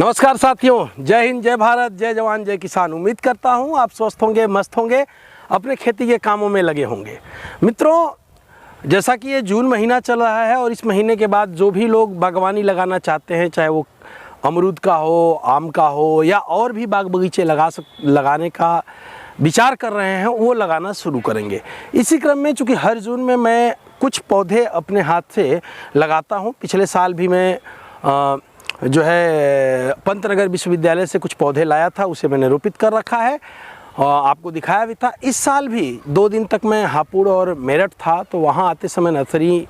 नमस्कार साथियों, जय हिंद, जय भारत, जय जवान, जय किसान। उम्मीद करता हूँ आप स्वस्थ होंगे, मस्त होंगे, अपने खेती के कामों में लगे होंगे। मित्रों, जैसा कि ये जून महीना चल रहा है और इस महीने के बाद जो भी लोग बागवानी लगाना चाहते हैं, चाहे वो अमरूद का हो, आम का हो या और भी बाग बगीचे लगाने का विचार कर रहे हैं, वो लगाना शुरू करेंगे। इसी क्रम में चूँकि हर जून में मैं कुछ पौधे अपने हाथ से लगाता हूँ। पिछले साल भी मैं जो है पंतनगर विश्वविद्यालय से कुछ पौधे लाया था, उसे मैंने रोपित कर रखा है और आपको दिखाया भी था। इस साल भी 2 दिन तक मैं हापुड़ और मेरठ था, तो वहाँ आते समय नर्सरी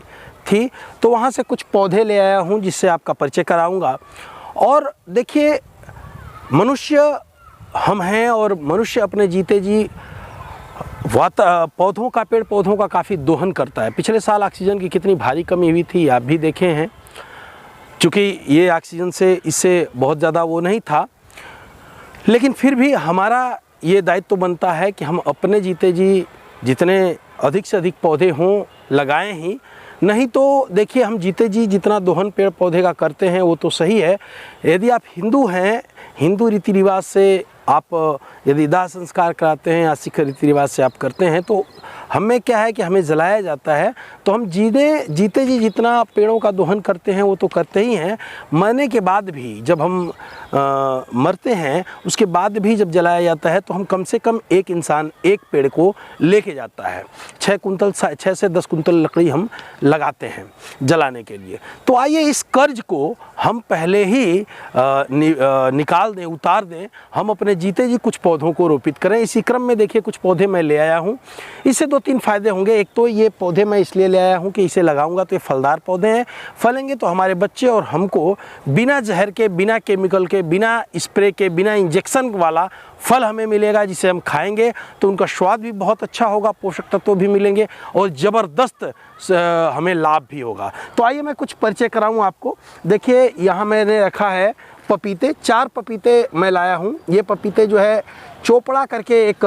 थी, तो वहाँ से कुछ पौधे ले आया हूँ जिससे आपका परिचय कराऊँगा। और देखिए, मनुष्य हम हैं और मनुष्य अपने जीते जी पेड़ पौधों का काफ़ी दोहन करता है। पिछले साल ऑक्सीजन की कितनी भारी कमी हुई थी, आप भी देखे हैं। चूँकि ये ऑक्सीजन से इससे बहुत ज़्यादा वो नहीं था, लेकिन फिर भी हमारा ये दायित्व बनता है कि हम अपने जीते जी जितने अधिक से अधिक पौधे हों लगाएं ही। नहीं तो देखिए, हम जीते जी जितना दोहन पेड़ पौधे का करते हैं वो तो सही है। यदि आप हिंदू हैं, हिंदू रीति रिवाज से आप यदि दाह संस्कार कराते हैं या सिख रीति रिवाज से आप करते हैं, तो हमें क्या है कि हमें जलाया जाता है। तो हम जीते जी जितना पेड़ों का दोहन करते हैं वो तो करते ही हैं। मरने के बाद भी जब हम मरते हैं, उसके बाद भी जब जलाया जाता है, तो हम कम से कम एक इंसान एक पेड़ को लेके जाता है। 6 से 10 कुंतल लकड़ी हम लगाते हैं जलाने के लिए। तो आइए इस कर्ज को हम पहले ही निकाल दें, उतार दें। हम अपने जीते जी कुछ पौधों को रोपित करें। इसी क्रम में देखिए, कुछ पौधे मैं ले आया हूँ। इससे 2-3 फ़ायदे होंगे। एक तो ये पौधे मैं इसलिए ले आया हूँ कि इसे लगाऊंगा तो ये फलदार पौधे हैं, फलेंगे तो हमारे बच्चे और हमको बिना जहर के, बिना केमिकल के, बिना स्प्रे के, बिना इंजेक्शन वाला फल हमें मिलेगा, जिसे हम खाएंगे तो उनका स्वाद भी बहुत अच्छा होगा, पोषक तत्व भी मिलेंगे और ज़बरदस्त हमें लाभ भी होगा। तो आइए मैं कुछ परिचय कराऊँ आपको। देखिए, यहाँ मैंने रखा है पपीते। 4 पपीते मैं लाया हूँ। ये पपीते जो है चोपड़ा करके एक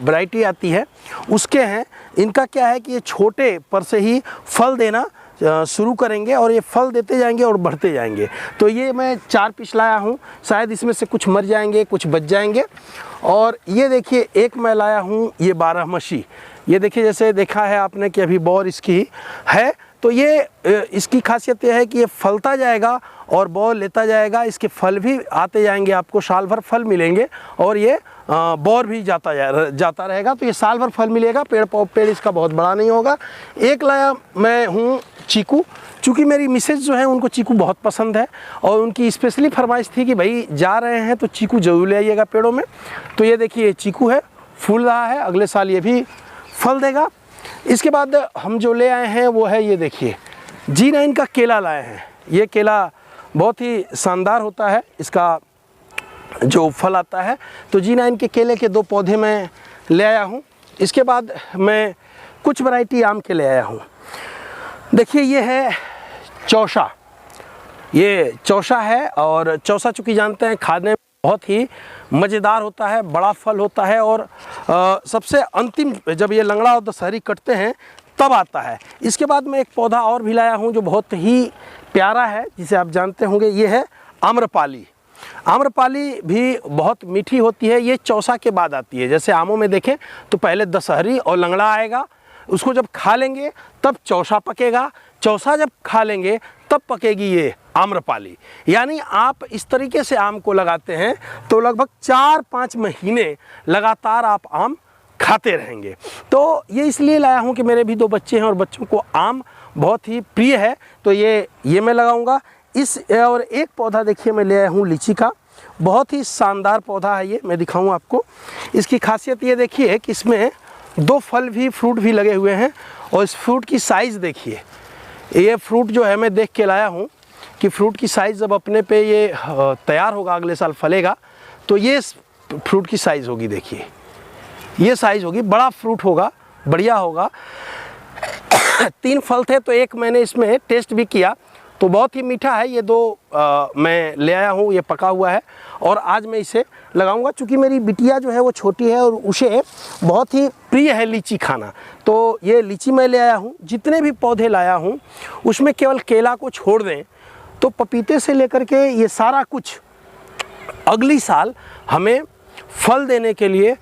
वैरायटी आती है, उसके हैं। इनका क्या है कि ये छोटे पर से ही फल देना शुरू करेंगे और ये फल देते जाएंगे और बढ़ते जाएंगे। तो ये मैं 4 पीस लाया हूँ। शायद इसमें से कुछ मर जाएंगे, कुछ बच जाएंगे। और ये देखिए, एक मैं लाया हूँ ये 12 ये देखिए, जैसे देखा है आपने कि अभी बौर इसकी है, तो ये इसकी खासियत यह है कि ये फलता जाएगा और बौर लेता जाएगा। इसके फल भी आते जाएंगे, आपको साल भर फल मिलेंगे और ये बौर भी जाता रहेगा। तो ये साल भर फल मिलेगा। पेड़ इसका बहुत बड़ा नहीं होगा। एक लाया मैं हूँ चीकू। चूँकि मेरी मिसेज जो है उनको चीकू बहुत पसंद है और उनकी स्पेशली फरमाइश थी कि भाई जा रहे हैं तो चीकू जरूर ले आइएगा पेड़ों में। तो ये देखिए, चीकू है, फूल रहा है, अगले साल ये भी फल देगा। इसके बाद हम जो ले आए हैं वो है, ये देखिए, G9 का केला लाए हैं। ये केला बहुत ही शानदार होता है, इसका जो फल आता है। तो G9 के केले के 2 पौधे मैं ले आया हूँ। इसके बाद मैं कुछ वैरायटी आम के ले आया हूँ। देखिए, ये है चौसा। ये चौसा है और चौसा चूँकि जानते हैं खाने में बहुत ही मज़ेदार होता है, बड़ा फल होता है और सबसे अंतिम जब ये लंगड़ा और दशहरी कटते हैं तब आता है। इसके बाद मैं एक पौधा और भी लाया हूँ जो बहुत ही प्यारा है, जिसे आप जानते होंगे। ये है आम्रपाली। आम्रपाली भी बहुत मीठी होती है। ये चौसा के बाद आती है। जैसे आमों में देखें तो पहले दशहरी और लंगड़ा आएगा, उसको जब खा लेंगे तब चौसा पकेगा, चौसा जब खा लेंगे तब पकेगी ये आम्रपाली। यानी आप इस तरीके से आम को लगाते हैं तो लगभग 4-5 महीने लगातार आप आम खाते रहेंगे। तो ये इसलिए लाया हूँ कि मेरे भी 2 बच्चे हैं और बच्चों को आम बहुत ही प्रिय है, तो ये मैं लगाऊंगा। और एक पौधा देखिए मैं ले आया हूँ लीची का। बहुत ही शानदार पौधा है ये, मैं दिखाऊँ आपको। इसकी खासियत ये देखिए कि इसमें 2 फल भी, फ्रूट भी लगे हुए हैं और इस फ्रूट की साइज़ देखिए। ये फ्रूट जो है मैं देख के लाया हूँ कि फ्रूट की साइज़ जब अपने पे ये तैयार होगा, अगले साल फलेगा, तो ये फ्रूट की साइज़ होगी। देखिए, ये साइज़ होगी, बड़ा फ्रूट होगा, बढ़िया होगा। 3 फल थे तो एक मैंने इसमें टेस्ट भी किया, तो बहुत ही मीठा है। ये 2 मैं ले आया हूँ, ये पका हुआ है और आज मैं इसे लगाऊंगा। चूँकि मेरी बिटिया जो है वो छोटी है और उसे बहुत ही प्रिय है लीची खाना, तो ये लीची मैं ले आया हूँ। जितने भी पौधे लाया हूँ उसमें केवल केला को छोड़ दें तो पपीते से लेकर के ये सारा कुछ अगली साल हमें फल देने के लिए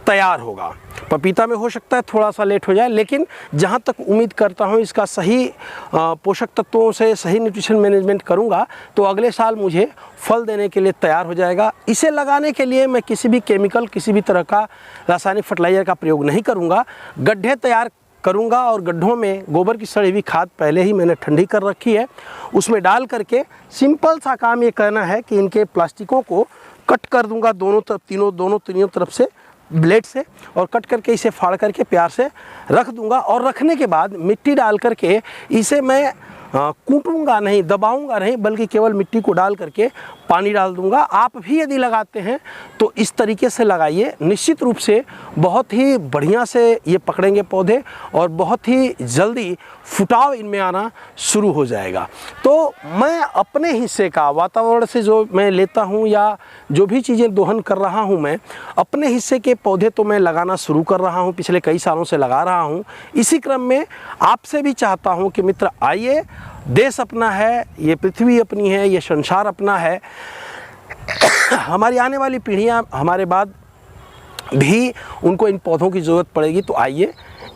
तैयार होगा। पपीता में हो सकता है थोड़ा सा लेट हो जाए, लेकिन जहाँ तक उम्मीद करता हूँ इसका सही पोषक तत्वों से सही न्यूट्रिशन मैनेजमेंट करूँगा तो अगले साल मुझे फल देने के लिए तैयार हो जाएगा। इसे लगाने के लिए मैं किसी भी केमिकल, किसी भी तरह का रासायनिक फर्टिलाइज़र का प्रयोग नहीं करूँगा। गड्ढे तैयार करूँगा और गड्ढों में गोबर की सड़ी हुई खाद पहले ही मैंने ठंडी कर रखी है, उसमें डाल करके सिंपल सा काम ये करना है कि इनके प्लास्टिकों को कट कर दूँगा दोनों तरफ से ब्लेड से, और कट करके इसे फाड़ करके प्यार से रख दूंगा। और रखने के बाद मिट्टी डाल करके इसे मैं कूटूंगा नहीं, दबाऊंगा नहीं, बल्कि केवल मिट्टी को डाल करके पानी डाल दूंगा। आप भी यदि लगाते हैं तो इस तरीके से लगाइए, निश्चित रूप से बहुत ही बढ़िया से ये पकड़ेंगे पौधे और बहुत ही जल्दी फुटाव इनमें आना शुरू हो जाएगा। तो मैं अपने हिस्से का वातावरण से जो मैं लेता हूँ या जो भी चीज़ें दोहन कर रहा हूँ, मैं अपने हिस्से के पौधे तो मैं लगाना शुरू कर रहा हूँ, पिछले कई सालों से लगा रहा हूँ। इसी क्रम में आपसे भी चाहता हूँ कि मित्र आइए, देश अपना है, ये पृथ्वी अपनी है, ये संसार अपना है, हमारी आने वाली पीढ़ियाँ हमारे बाद भी उनको इन पौधों की ज़रूरत पड़ेगी। तो आइए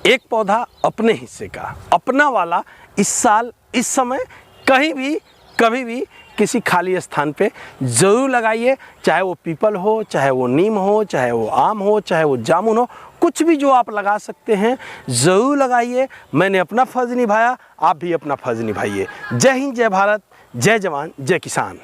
एक पौधा अपने हिस्से का, अपना वाला इस साल, इस समय, कहीं भी, कभी भी किसी खाली स्थान पे ज़रूर लगाइए। चाहे वो पीपल हो, चाहे वो नीम हो, चाहे वो आम हो, चाहे वो जामुन हो, कुछ भी जो आप लगा सकते हैं ज़रूर लगाइए। मैंने अपना फ़र्ज़ निभाया, आप भी अपना फ़र्ज़ निभाइए। जय हिंद, जय भारत, जय जवान, जय किसान।